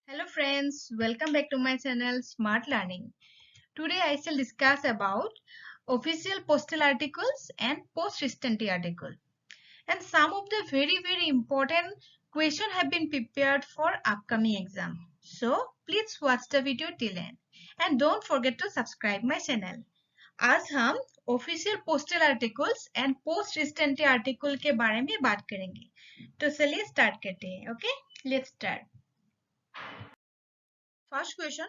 Hello friends, welcome back to my channel Smart Learning. Today I shall discuss about official postal articles and post recency article. And some of the very important questions have been prepared for upcoming exam. So please watch the video till end and don't forget to subscribe my channel. आज हम official postal articles and post restante article के बारे में बात करेंगे. तो चलिए start करते हैं. Okay, let's start. First question,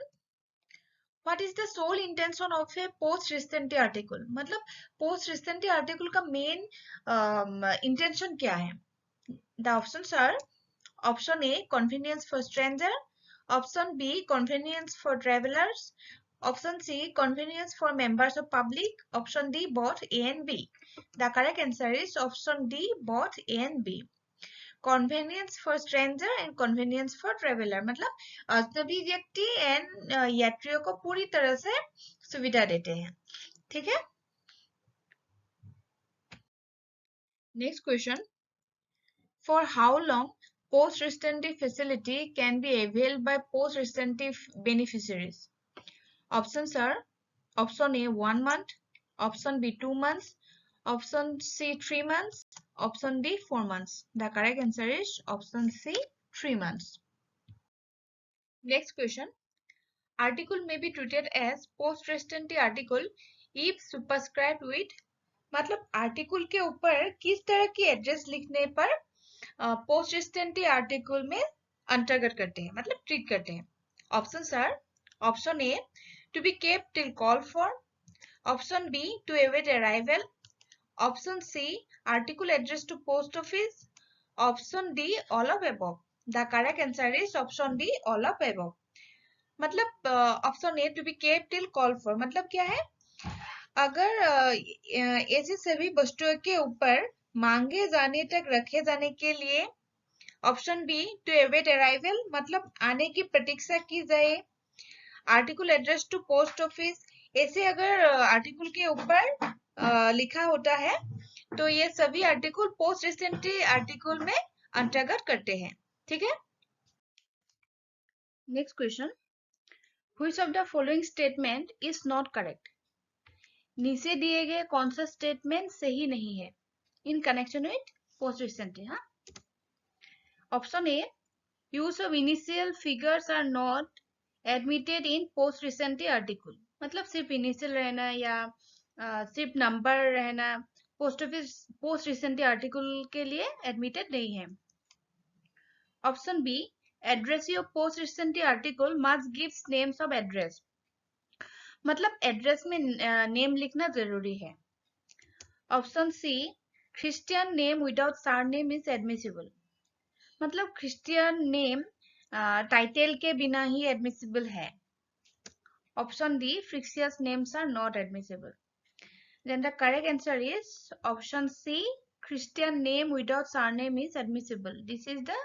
what is the sole intention of a poste restante article. मतलब पोस्ट रिसेंट आर्टिकल का मेन इंटेंशन क्या है. The options are option A convenience for stranger, option B convenience for travellers, option C convenience for members of public, option D both A and B. The correct answer is option D both A and B. Convenience for stranger and convenience for traveller मतलब अजनबी व्यक्ति and यात्रियों को पूरी तरह से सुविधा देते हैं. ठीक है. Next question, for how long poste restante facility can be availed by poste restante beneficiaries. Options are option A 1 month, option B 2 months, option C 3 months, option D 4 months. The correct answer is option C 3 months. Next question, article may be treated as post recency article if superscribed with. मतलब article के ऊपर किस तरह की address लिखने पर post recency article में अंतर्गत करते हैं, मतलब ट्रीट करते हैं. Options are option A to be kept till call for, option B to await arrival, option C article addressed to post office, option D all of above. The correct answer is option D all of above. मतलब option A to be kept till call for मतलब क्या है, अगर ऐसी सभी वस्तुओं के ऊपर मांगे जाने तक रखे जाने के लिए. Option B to await arrival मतलब आने की प्रतीक्षा की जाए. Article addressed to post office, ऐसे अगर आर्टिकल के ऊपर लिखा होता है तो ये सभी आर्टिकल पोस्ट रिसेंटली आर्टिकल में अंतर्गत करते हैं. ठीक है. Next question, which of the following statement is not correct. नीचे दिए गए कौन सा स्टेटमेंट सही नहीं है in connection with post recently. हाँ, option A use of initial figures are not admitted in post recently article. मतलब सिर्फ इनिशियल रहना या सिर्फ नंबर रहना post office post recently article के लिए एडमिटेड नहीं है. Option B addressee of post recently article must gives names of address. मतलब एड्रेस में नेम लिखना जरूरी है. Option C Christian name without surname is admissible. मतलब क्रिश्चियन नेम टाइटल के बिना ही एडमिसिबल है. Option D fictitious names are not admissible. Then the correct answer is option C. Christian name without surname is admissible. This is the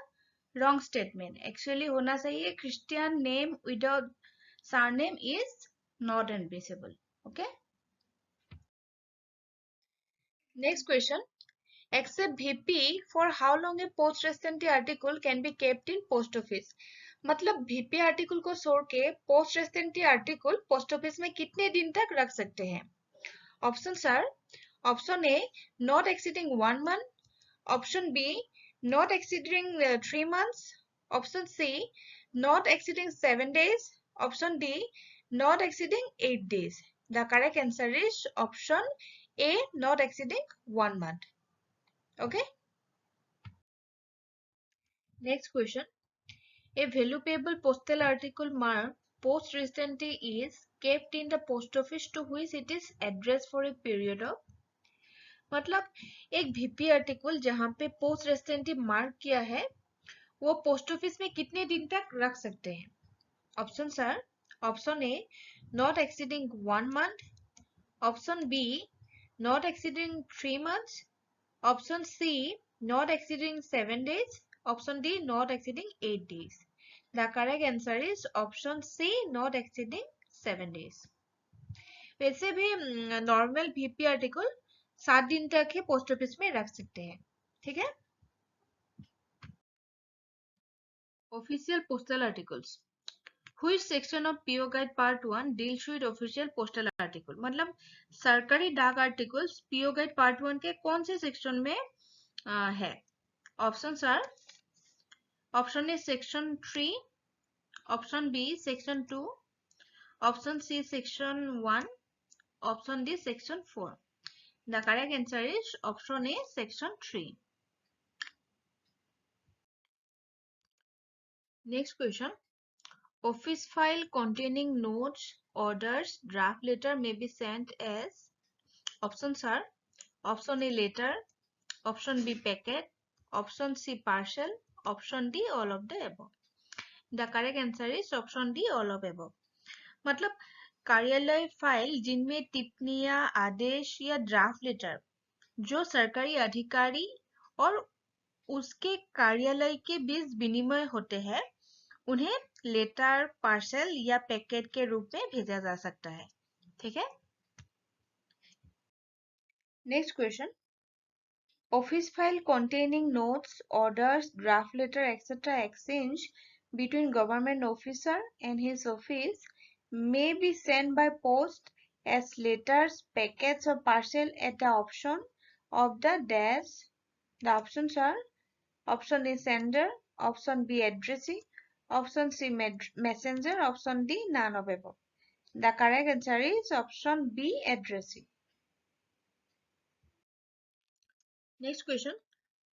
wrong statement. Actually होना चाहिए Christian name without surname is not admissible. Okay. Next question. Except VP, for how long a post recency article can be kept in post office. मतलब VP article को छोड़ के post रेसेंटी article post office में कितने दिन तक रख सकते हैं. Options are option A not exceeding 1 month, option B not exceeding 3 months, option C not exceeding 7 days, option D not exceeding 8 days. The correct answer is option A not exceeding 1 month. Okay. Next question. A valuable postal article marked post recency is kept in the post office to which it is addressed for a period of. मतलब एक VP article जहां पे post रेसिडेंटी mark किया है वो post office में कितने दिन तक रख सकते हैं. Options are option A not exceeding 1 month, option B not exceeding 3 months, option C not exceeding 7 days, option D not exceeding 8 days. The correct answer is option C not exceeding 7 days. वैसे भी normal VP article 7 दिन तक ही post office में रख सकते हैं. ठीक है. Official postal articles. Which section of PO Guide Part 1 deals with official postal article? मतलब सरकारी डाक आर्टिकल्स PO Guide Part 1 के कौन से सेक्शन में है? Options are, option A section 3, option B section 2, option C section 1, option D section 4. The correct answer is option A, section 3. Next question. Office file containing notes, orders, draft letter may be sent as. Options are, option A letter, option B packet, option C parcel, option D all of the above. The correct answer is option D all of above. मतलब कार्यालय file जिनमें टिप्पणियां, आदेश या draft letter जो सरकारी अधिकारी और उसके कार्यालय के बीच विनिमय होते हैं उन्हें लेटर, पार्सल या पैकेट के रूप में भेजा जा सकता है. ठीक है. Next question. Office file containing notes, orders, draft letter, etc. exchange between government officer and his office may be sent by post as letters, packets or parcel at the option of the dash. The options are option A sender, option B addressee, option C messenger, option D none of above. The correct answer is option B addressee. Next question.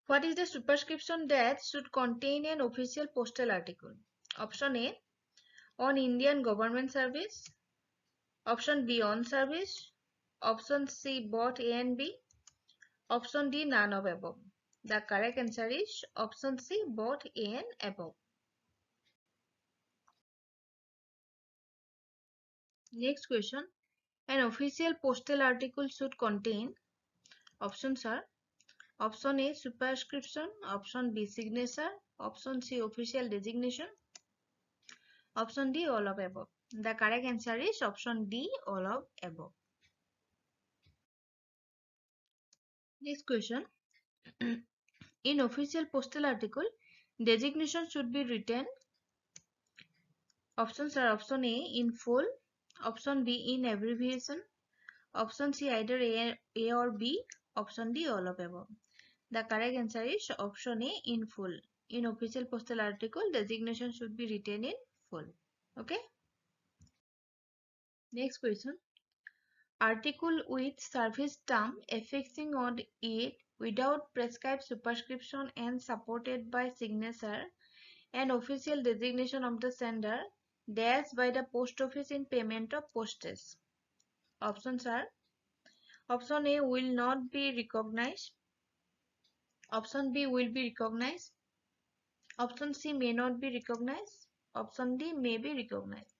What is the superscription that should contain an official postal article? Option A, on Indian government service. Option B, on service. Option C, both A and B. Option D, none of above. The correct answer is option C, both A and above. Next question. An official postal article should contain. Options are option A, superscription. Option B, signature. Option C, official designation. Option D, all of above. The correct answer is option D, all of above. Next question. In official postal article, designation should be written. Options are option A, in full. Option B, in abbreviation. Option C, either A or B. Option D, all of above. The correct answer is option A, in full. In official postal article, designation should be written in full. Okay. Next question. Article with service term affixing on it without prescribed superscription and supported by signature and official designation of the sender dash by the post office in payment of postage. Options are option A, will not be recognized. Option B, will be recognized. Option C, may not be recognized. Option D, may be recognized.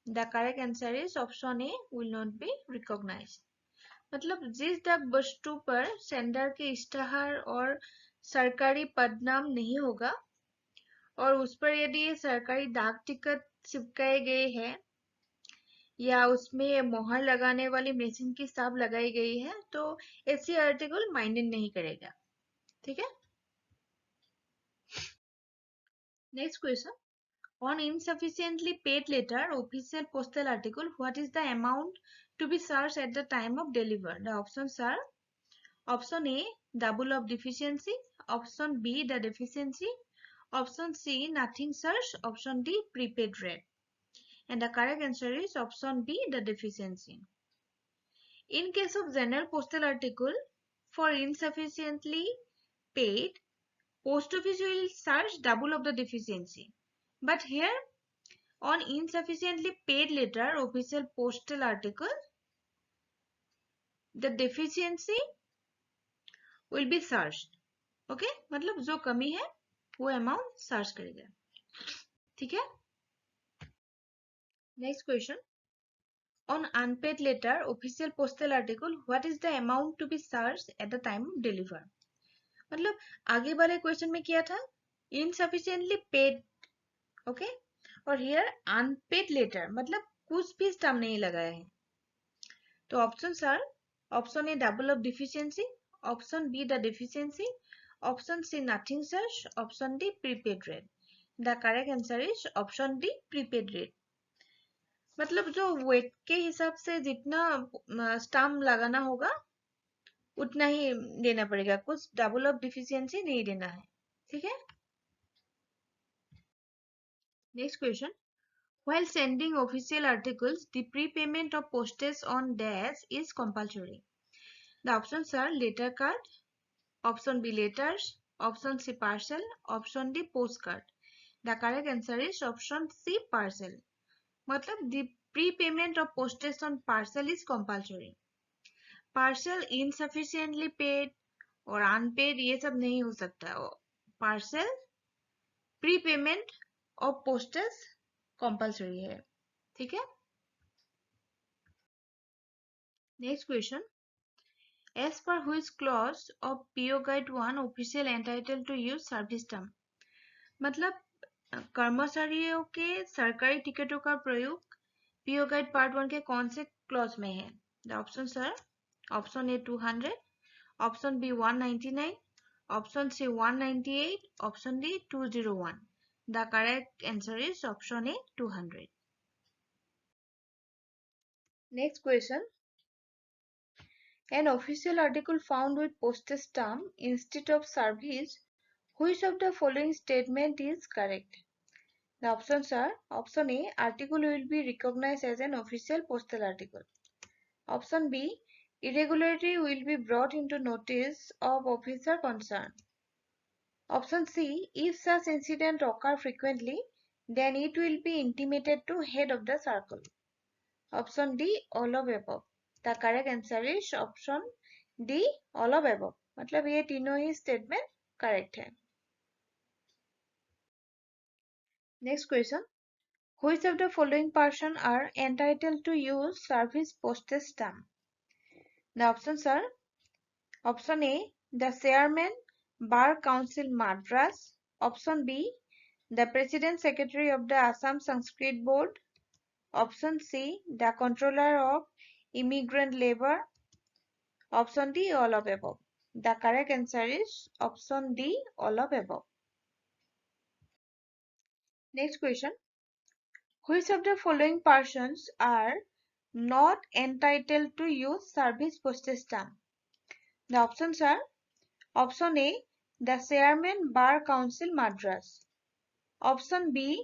The correct answer is option A, will not be recognized. मतलब जिस डाक वस्तु पर sender के इश्तहार और सरकारी पदनाम नहीं होगा और उस पर यदि सरकारी डाक टिकट चिपकाए गए हैं या उसमें मोहर लगाने वाली मशीन की छाप लगाई गई है तो ऐसी आर्टिकल माइंडेड नहीं करेगा. ठीक है. Next question. On insufficiently paid letter, official postal article, what is the amount to be charged at the time of delivery? The options are option A, double of deficiency. Option B, the deficiency. Option C, nothing charged. Option D, prepaid rate. And the correct answer is option B, the deficiency. In case of general postal article, for insufficiently paid, post office will charge double of the deficiency. But here, on insufficiently paid letter, official postal article, the deficiency will be charged. Okay? मतलब जो कमी है वो amount charge करेगा. ठीक है. Next question. On unpaid letter, official postal article, what is the amount to be charged at the time of delivery? मतलब आगे वाले क्वेश्चन में क्या था? Insufficiently paid. ओके. और here unpaid letter मतलब कुछ भी स्टैम्प नहीं लगाया है. तो options are option A, double of deficiency. Option B, the deficiency. Option C, nothing charge. Option D, prepaid rate. The correct answer is option D prepaid rate. मतलब जो wait के हिसाब से जितना स्टाम्प लगाना होगा उतना ही देना पड़ेगा, कुछ डबल ऑफ डिफिशियंसी नहीं देना है। ठीक है। Next question, while sending official articles the prepayment of postage on dash is compulsory. The options are letter card, option B letters, option C parcel, option D postcard. The correct answer is option C parcel. मतलब the prepayment of postage on parcel is compulsory. Parcel insufficiently paid और unpaid ये सब नहीं हो सकता। Parcel prepayment और postage compulsory है। ठीक है। Next question, as per which clause of PO Guide 1 official entitled to use service term? मतलब कर्मचारियों के सरकारी टिकटों का प्रयोग पीओ गाइड पार्ट 1 के कौन से क्लॉज में है? The options are option A 200, option B 199, option C 198, option D 201. The correct answer is option A 200. Next question, an official article found with postage stamp instead of service, which of the following statement is correct? The options are option A, article will be recognized as an official postal article. Option B, irregularity will be brought into notice of officer concerned. Option C, if such incident occur frequently, then it will be intimated to head of the circle. Option D, all of above. The correct answer is option D, all of above. मतलब ये तीनों ही statement correct है। Next question, which of the following person are entitled to use service postage stamp? The options are option A, the chairman, Bar Council Madras. Option B, the President Secretary of the Assam Sanskrit Board. Option C, the Controller of Immigrant Labor. Option D, all of above. The correct answer is option D, all of above. Next question, which of the following persons are not entitled to use service postage stamp? The options are option A, the Chairman Bar Council Madras. Option B,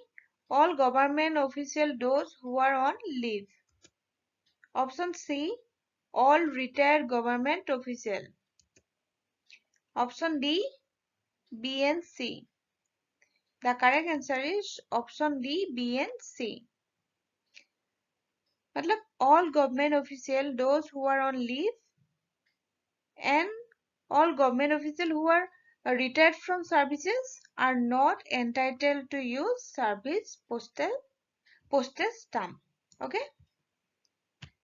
all government officials those who are on leave. Option C, all retired government officials. Option D, B and C. The correct answer is option D, B and C. मतलब all government officials those who are on leave and all government officials who are retired from services are not entitled to use service postage stamp. Okay.